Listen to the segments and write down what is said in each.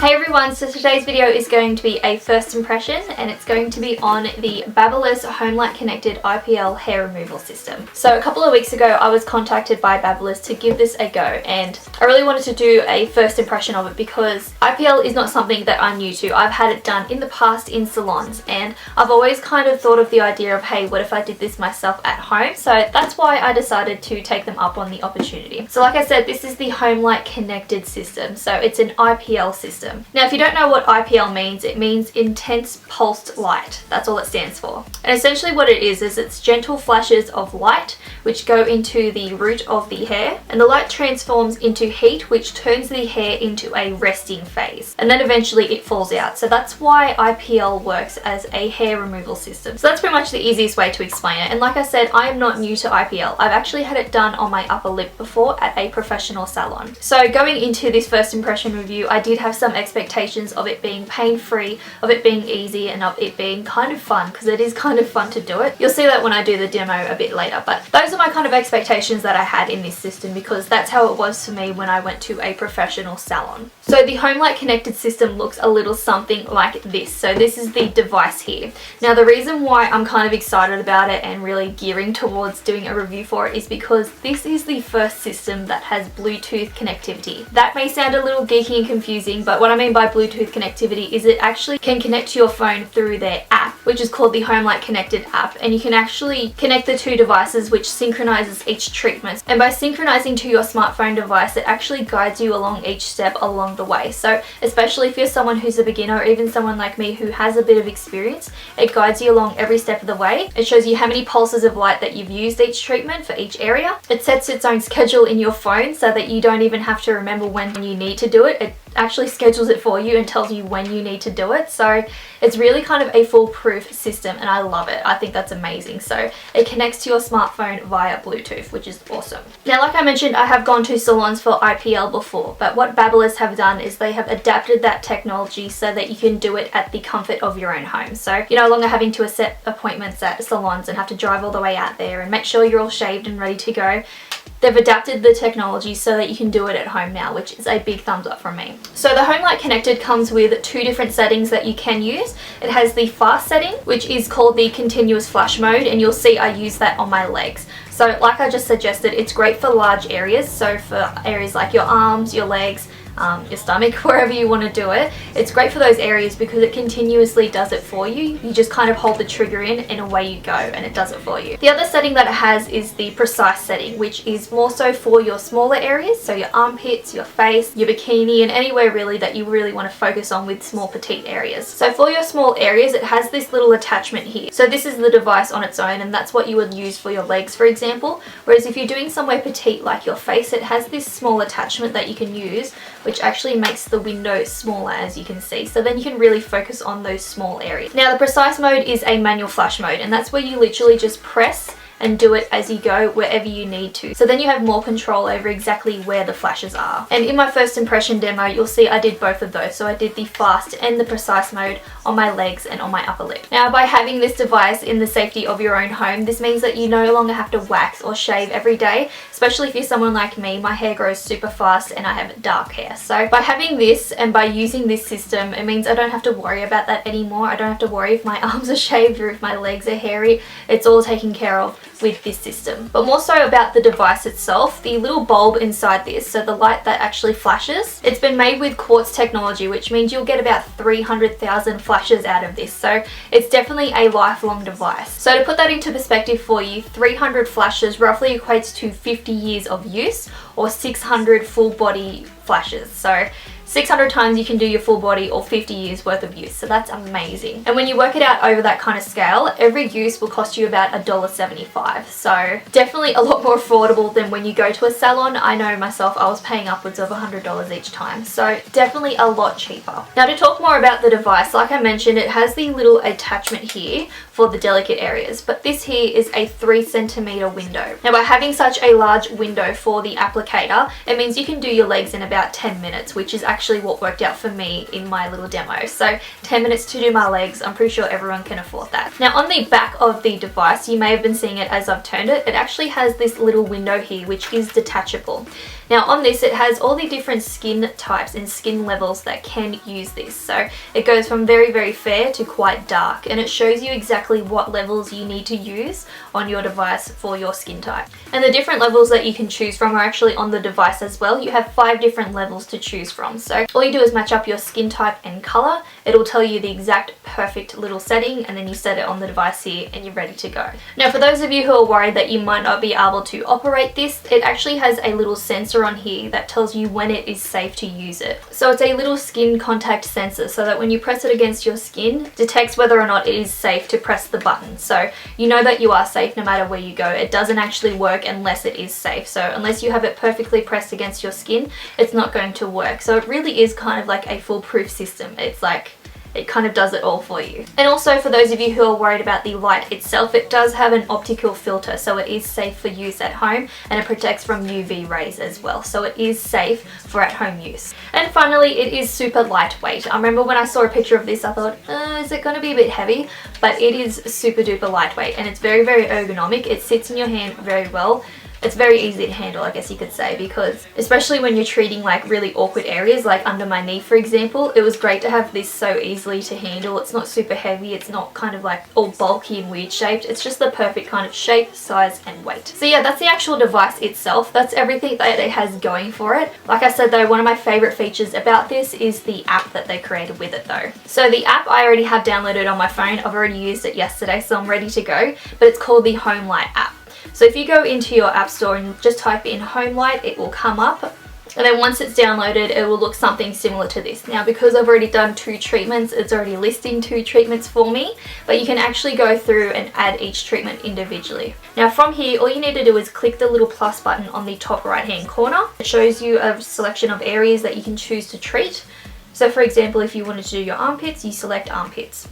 Hey everyone, so today's video is going to be a first impression and it's going to be on the BaByliss Homelight connected IPL hair removal system. So a couple of weeks ago I was contacted by BaByliss to give this a go and I really wanted to do a first impression of it because IPL is not something that I'm new to. I've had it done in the past in salons and I've always kind of thought of the idea of, hey, what if I did this myself at home? So that's why I decided to take them up on the opportunity. So like I said, this is the Homelight connected system. So it's an IPL system. Now if you don't know what IPL means, it means intense pulsed light. That's all it stands for. And essentially what it is it's gentle flashes of light which go into the root of the hair, and the light transforms into heat which turns the hair into a resting phase, and then eventually it falls out. So that's why IPL works as a hair removal system. So that's pretty much the easiest way to explain it. And like I said, I am not new to IPL. I've actually had it done on my upper lip before at a professional salon. So going into this first impression review, I did have some expectations of it being pain-free, of it being easy, and of it being kind of fun, because it is kind of fun to do it. You'll see that when I do the demo a bit later, but those are my kind of expectations that I had in this system because that's how it was for me when I went to a professional salon. So the Homelight connected system looks a little something like this. So this is the device here. Now the reason why I'm kind of excited about it and really gearing towards doing a review for it is because this is the first system that has Bluetooth connectivity. That may sound a little geeky and confusing, but what I mean by Bluetooth connectivity is it actually can connect to your phone through their app, which is called the Homelight Connected app, and you can actually connect the two devices which synchronizes each treatment. And by synchronizing to your smartphone device, it actually guides you along each step along the way. So especially if you're someone who's a beginner or even someone like me who has a bit of experience, it guides you along every step of the way. It shows you how many pulses of light that you've used each treatment for each area. It sets its own schedule in your phone so that you don't even have to remember when you need to do it. It actually schedules it for you and tells you when you need to do it. So it's really kind of a foolproof system and I love it. I think that's amazing. So it connects to your smartphone via Bluetooth, which is awesome. Now like I mentioned, I have gone to salons for IPL before, but what BaByliss have done is they have adapted that technology so that you can do it at the comfort of your own home. So you're no longer having to set appointments at salons and have to drive all the way out there and make sure you're all shaved and ready to go. They've adapted the technology so that you can do it at home now, which is a big thumbs up from me. So the Homelight Connected comes with two different settings that you can use. It has the fast setting, which is called the continuous flash mode, and you'll see I use that on my legs. So like I just suggested, it's great for large areas, so for areas like your arms, your legs, your stomach, wherever you want to do it. It's great for those areas because it continuously does it for you. You just kind of hold the trigger in and away you go and it does it for you. The other setting that it has is the precise setting, which is more so for your smaller areas, so your armpits, your face, your bikini, and anywhere really that you really want to focus on with small petite areas. So for your small areas, it has this little attachment here. So this is the device on its own and that's what you would use for your legs, for example. Whereas if you're doing somewhere petite like your face, it has this small attachment that you can use which actually makes the window smaller, as you can see. So then you can really focus on those small areas. Now the precise mode is a manual flash mode, and that's where you literally just press and do it as you go wherever you need to. So then you have more control over exactly where the flashes are. And in my first impression demo, you'll see I did both of those. So I did the fast and the precise mode on my legs and on my upper lip. Now by having this device in the safety of your own home, this means that you no longer have to wax or shave every day, especially if you're someone like me. My hair grows super fast and I have dark hair. So by having this and by using this system, it means I don't have to worry about that anymore. I don't have to worry if my arms are shaved or if my legs are hairy. It's all taken care of with this system. But more so about the device itself, the little bulb inside this, so the light that actually flashes, it's been made with quartz technology, which means you'll get about 300,000 flashes out of this. So it's definitely a lifelong device. So to put that into perspective for you, 300 flashes roughly equates to 50 years of use or 600 full body flashes. So 600 times you can do your full body or 50 years worth of use. So that's amazing. And when you work it out over that kind of scale, every use will cost you about $1.75. So definitely a lot more affordable than when you go to a salon. I know myself, I was paying upwards of $100 each time. So definitely a lot cheaper. Now to talk more about the device, like I mentioned, it has the little attachment here for the delicate areas, but this here is a 3 centimeter window. Now by having such a large window for the applicator, it means you can do your legs in about about 10 minutes, which is actually what worked out for me in my little demo. So 10 minutes to do my legs, I'm pretty sure everyone can afford that. Now on the back of the device, you may have been seeing it as I've turned it, it actually has this little window here which is detachable. Now on this, it has all the different skin types and skin levels that can use this. So it goes from very, very fair to quite dark, and it shows you exactly what levels you need to use on your device for your skin type. And the different levels that you can choose from are actually on the device as well. You have 5 different levels to choose from. So all you do is match up your skin type and color. It'll tell you the exact perfect little setting, and then you set it on the device here and you're ready to go. Now for those of you who are worried that you might not be able to operate this, it actually has a little sensor on here that tells you when it is safe to use it. So it's a little skin contact sensor, so that when you press it against your skin, it detects whether or not it is safe to press the button. So you know that you are safe no matter where you go. It doesn't actually work unless it is safe. So unless you have it perfectly pressed against your skin, it's not going to work. So it really is kind of like a foolproof system. It's like, it kind of does it all for you. And also for those of you who are worried about the light itself, it does have an optical filter, so it is safe for use at home, and it protects from UV rays as well. So it is safe for at-home use. And finally, it is super lightweight. I remember when I saw a picture of this, I thought, is it going to be a bit heavy? But it is super duper lightweight, and it's very, very ergonomic. It sits in your hand very well. It's very easy to handle, I guess you could say, because especially when you're treating like really awkward areas like under my knee, for example, it was great to have this so easily to handle. It's not super heavy, it's not kind of like all bulky and weird shaped. It's just the perfect kind of shape, size and weight. So yeah, that's the actual device itself. That's everything that it has going for it. Like I said though, one of my favorite features about this is the app that they created with it though. So the app I already have downloaded on my phone. I've already used it yesterday, so I'm ready to go, but it's called the Homelight app. So if you go into your app store and just type in Homelight, it will come up. And then once it's downloaded, it will look something similar to this. Now, because I've already done 2 treatments, it's already listing 2 treatments for me, but you can actually go through and add each treatment individually. Now from here, all you need to do is click the little plus button on the top right hand corner. It shows you a selection of areas that you can choose to treat. So for example, if you wanted to do your armpits, you select armpits.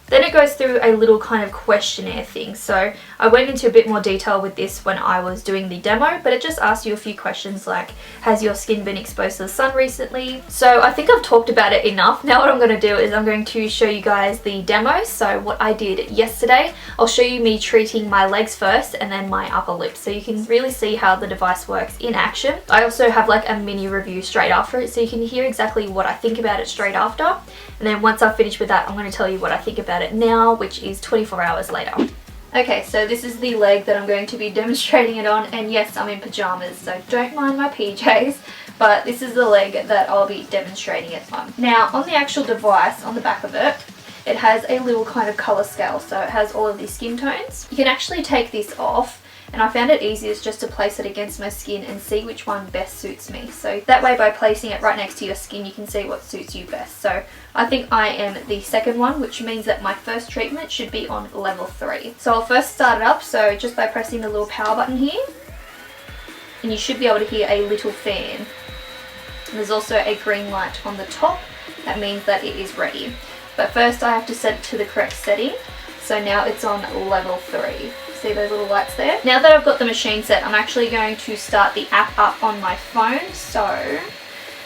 Then it goes through a little kind of questionnaire thing. So I went into a bit more detail with this when I was doing the demo, but it just asks you a few questions like, has your skin been exposed to the sun recently? So I think I've talked about it enough. Now what I'm going to do is I'm going to show you guys the demo. So what I did yesterday, I'll show you me treating my legs first and then my upper lip, so you can really see how the device works in action. I also have like a mini review straight after it, so you can hear exactly what I think about it straight after. And then once I've finished with that, I'm going to tell you what I think about it now, which is 24 hours later. Okay, so this is the leg that I'm going to be demonstrating it on, and yes, I'm in pajamas, so don't mind my PJs, but this is the leg that I'll be demonstrating it on. Now, on the actual device, on the back of it, it has a little kind of color scale, so it has all of these skin tones. You can actually take this off, and I found it easiest just to place it against my skin and see which one best suits me. So that way, by placing it right next to your skin, you can see what suits you best. So I think I am the second one, which means that my first treatment should be on level 3. So I'll first start it up, so just by pressing the little power button here, and you should be able to hear a little fan. And there's also a green light on the top. That means that it is ready. But first I have to set it to the correct setting. So now it's on level 3. See those little lights there? Now that I've got the machine set, I'm actually going to start the app up on my phone. So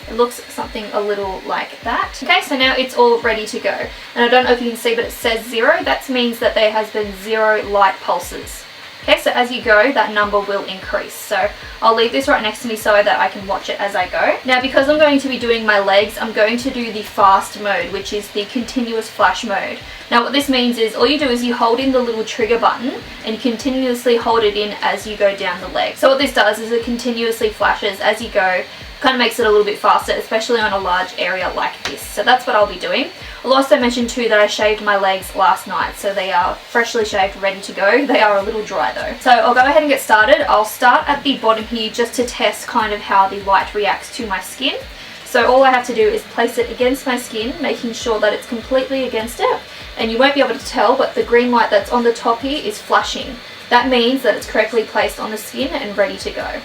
it looks something a little like that. Okay, so now it's all ready to go. And I don't know if you can see, but it says 0. That means that there has been 0 light pulses. Okay, so as you go, that number will increase. So I'll leave this right next to me so that I can watch it as I go. Now, because I'm going to be doing my legs, I'm going to do the fast mode, which is the continuous flash mode. Now, what this means is all you do is you hold in the little trigger button and you continuously hold it in as you go down the leg. So what this does is it continuously flashes as you go. Kind of makes it a little bit faster, especially on a large area like this. So that's what I'll be doing. I'll also mention too that I shaved my legs last night, so they are freshly shaved, ready to go. They are a little dry though. So I'll go ahead and get started. I'll start at the bottom here just to test kind of how the light reacts to my skin. So all I have to do is place it against my skin, making sure that it's completely against it. And you won't be able to tell, but the green light that's on the top here is flashing. That means that it's correctly placed on the skin and ready to go.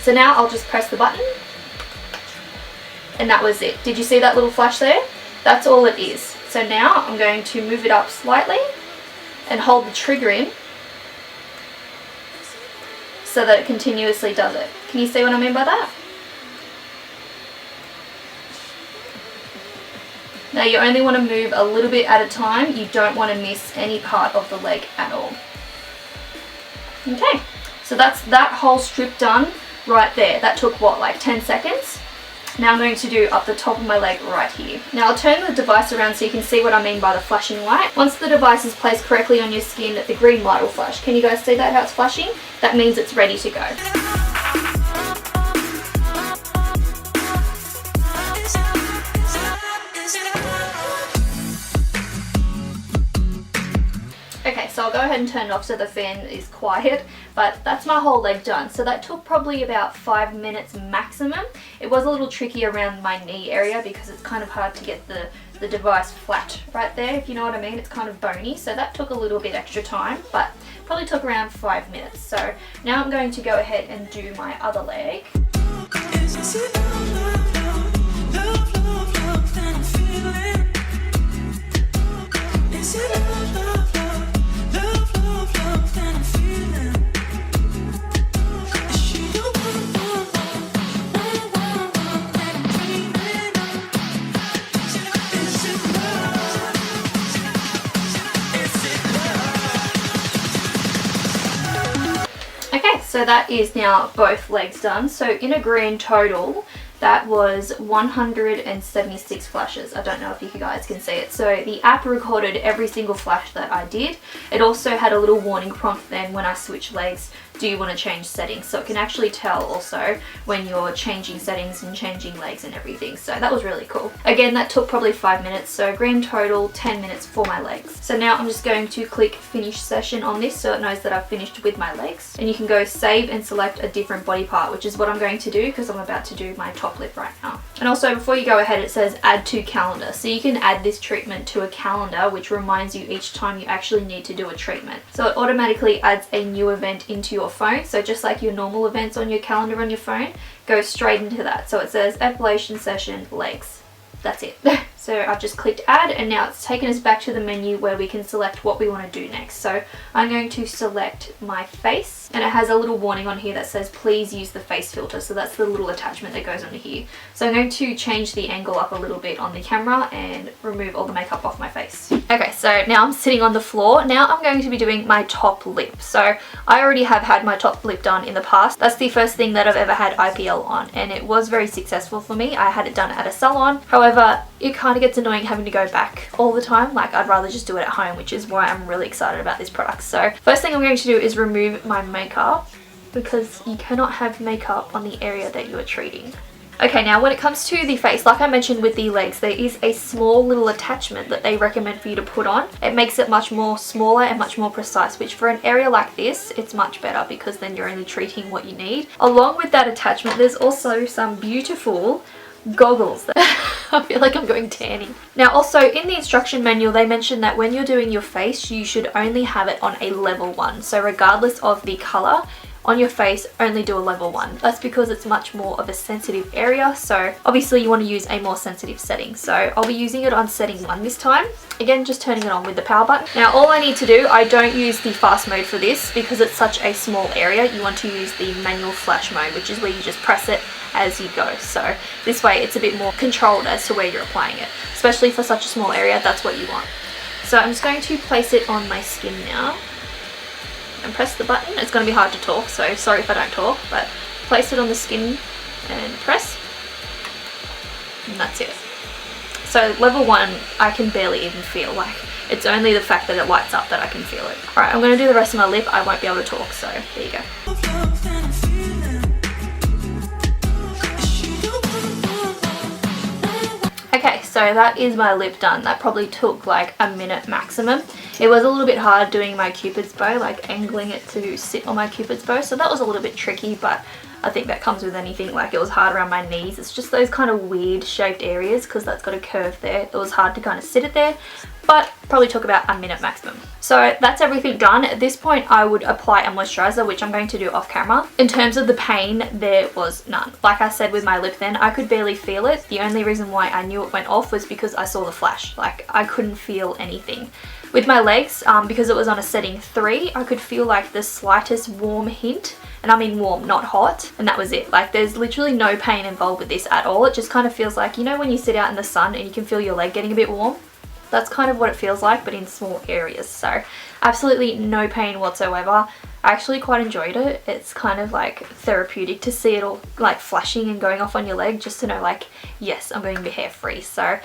So now I'll just press the button, and that was it. Did you see that little flash there? That's all it is. So now I'm going to move it up slightly and hold the trigger in so that it continuously does it. Can you see what I mean by that? Now you only want to move a little bit at a time. You don't want to miss any part of the leg at all. Okay, so that's that whole strip done right there. That took what, like 10 seconds? Now I'm going to do up the top of my leg right here. Now I'll turn the device around so you can see what I mean by the flashing light. Once the device is placed correctly on your skin, the green light will flash. Can you guys see that, how it's flashing? That means it's ready to go. Okay, so I'll go ahead and turn it off so the fan is quiet, but that's my whole leg done. So that took probably about 5 minutes maximum. It was a little tricky around my knee area because it's kind of hard to get the device flat right there, if you know what I mean. It's kind of bony, so that took a little bit extra time, but probably took around 5 minutes. So now I'm going to go ahead and do my other leg. So that is now both legs done. So in a grand total, that was 176 flashes. I don't know if you guys can see it. So the app recorded every single flash that I did. It also had a little warning prompt then when I switched legs, do you want to change settings? So it can actually tell also when you're changing settings and changing legs and everything. So that was really cool. Again, that took probably 5 minutes. So grand total, 10 minutes for my legs. So now I'm just going to click finish session on this so it knows that I've finished with my legs. And you can go save and select a different body part, which is what I'm going to do because I'm about to do my top lip right now. And also before you go ahead, it says add to calendar. So you can add this treatment to a calendar, which reminds you each time you actually need to do a treatment. So it automatically adds a new event into your phone. So just like your normal events on your calendar on your phone, go straight into that. So it says epilation session legs. That's it. So I've just clicked add and now it's taken us back to the menu where we can select what we want to do next. So I'm going to select my face and it has a little warning on here that says please use the face filter. So that's the little attachment that goes under here. So I'm going to change the angle up a little bit on the camera and remove all the makeup off my face. Okay, so now I'm sitting on the floor. Now I'm going to be doing my top lip. So I already have had my top lip done in the past. That's the first thing that I've ever had IPL on and it was very successful for me. I had it done at a salon. However, it kind of gets annoying having to go back all the time. Like I'd rather just do it at home, which is why I'm really excited about this product. So first thing I'm going to do is remove my makeup because you cannot have makeup on the area that you are treating. Okay, now when it comes to the face, like I mentioned with the legs, there is a small little attachment that they recommend for you to put on. It makes it much more smaller and much more precise, which for an area like this, it's much better because then you're only treating what you need. Along with that attachment, there's also some beautiful goggles. I feel like I'm going tanning. Now also in the instruction manual they mentioned that when you're doing your face you should only have it on a level 1. So regardless of the colour on your face, only do a level 1. That's because it's much more of a sensitive area, so obviously you want to use a more sensitive setting. So I'll be using it on setting 1 this time. Again, just turning it on with the power button. Now all I need to do, I don't use the fast mode for this because it's such a small area. You want to use the manual flash mode, which is where you just press it as you go. So this way it's a bit more controlled as to where you're applying it, especially for such a small area. That's what you want. So I'm just going to place it on my skin now and press the button. It's going to be hard to talk, so sorry if I don't talk, but place it on the skin and press, and that's it. So level 1 I can barely even feel, like it's only the fact that it lights up that I can feel it. Alright, I'm going to do the rest of my lip. I won't be able to talk, so there you go. Okay, so that is my lip done. That probably took like a minute maximum. It was a little bit hard doing my cupid's bow, like angling it to sit on my cupid's bow, so that was a little bit tricky, but I think that comes with anything. Like it was hard around my knees. It's just those kind of weird shaped areas because that's got a curve there. It was hard to kind of sit it there, but probably took about a minute maximum. So that's everything done. At this point I would apply a moisturizer, which I'm going to do off camera. In terms of the pain, there was none. Like I said with my lip then, I could barely feel it. The only reason why I knew it went off was because I saw the flash. Like, I couldn't feel anything. With my legs, because it was on a setting 3, I could feel like the slightest warm hint, and I mean warm, not hot, and that was it. Like, there's literally no pain involved with this at all. It just kind of feels like, you know when you sit out in the sun and you can feel your leg getting a bit warm? That's kind of what it feels like, but in small areas. So absolutely no pain whatsoever. I actually quite enjoyed it. It's kind of like therapeutic to see it all like flashing and going off on your leg, just to know like, yes, I'm going to be hair free. So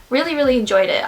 really enjoyed it.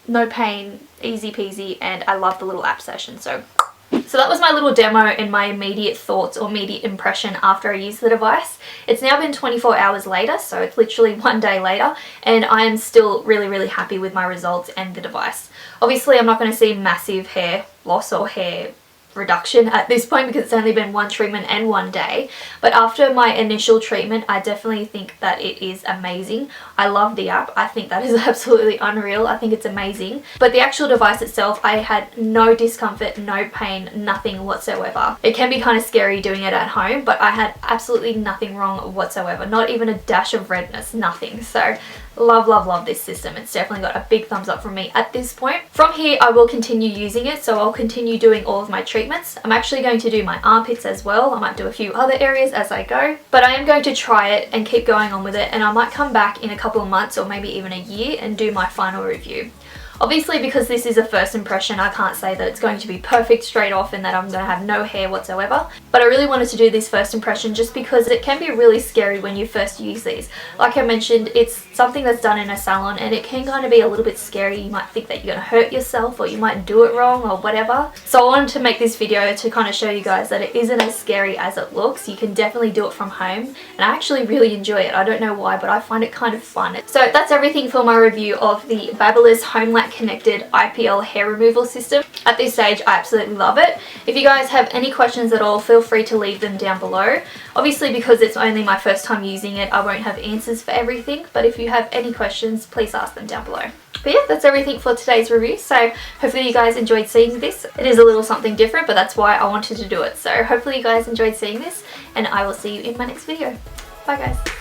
No pain, easy peasy, and I love the little app session. So that was my little demo and my immediate thoughts or immediate impression after I used the device. It's now been 24 hours later, so it's literally one day later, and I am still really happy with my results and the device. Obviously I'm not going to see massive hair loss or hair reduction at this point because it's only been one treatment and one day, but after my initial treatment I definitely think that it is amazing. I love the app. I think that is absolutely unreal. I think it's amazing, but the actual device itself, I had no discomfort, no pain, nothing whatsoever. It can be kind of scary doing it at home, but I had absolutely nothing wrong whatsoever, not even a dash of redness, nothing. So love this system. It's definitely got a big thumbs up from me at this point. From here I will continue using it, so I'll continue doing all of my treatments. I'm actually going to do my armpits as well. I might do a few other areas as I go, but I am going to try it and keep going on with it, and I might come back in a couple of months or maybe even a year and do my final review. Obviously, because this is a first impression, I can't say that it's going to be perfect straight off and that I'm going to have no hair whatsoever. But I really wanted to do this first impression just because it can be really scary when you first use these. Like I mentioned, it's something that's done in a salon and it can kind of be a little bit scary. You might think that you're going to hurt yourself or you might do it wrong or whatever. So I wanted to make this video to kind of show you guys that it isn't as scary as it looks. You can definitely do it from home, and I actually really enjoy it. I don't know why, but I find it kind of fun. So that's everything for my review of the BaByliss Homelight connected IPL hair removal system. At this stage I absolutely love it. If you guys have any questions at all, feel free to leave them down below. Obviously, because it's only my first time using it, I won't have answers for everything, but if you have any questions, please ask them down below. But yeah, that's everything for today's review, so hopefully you guys enjoyed seeing this. It is a little something different, but that's why I wanted to do it. So hopefully you guys enjoyed seeing this, and I will see you in my next video. Bye guys.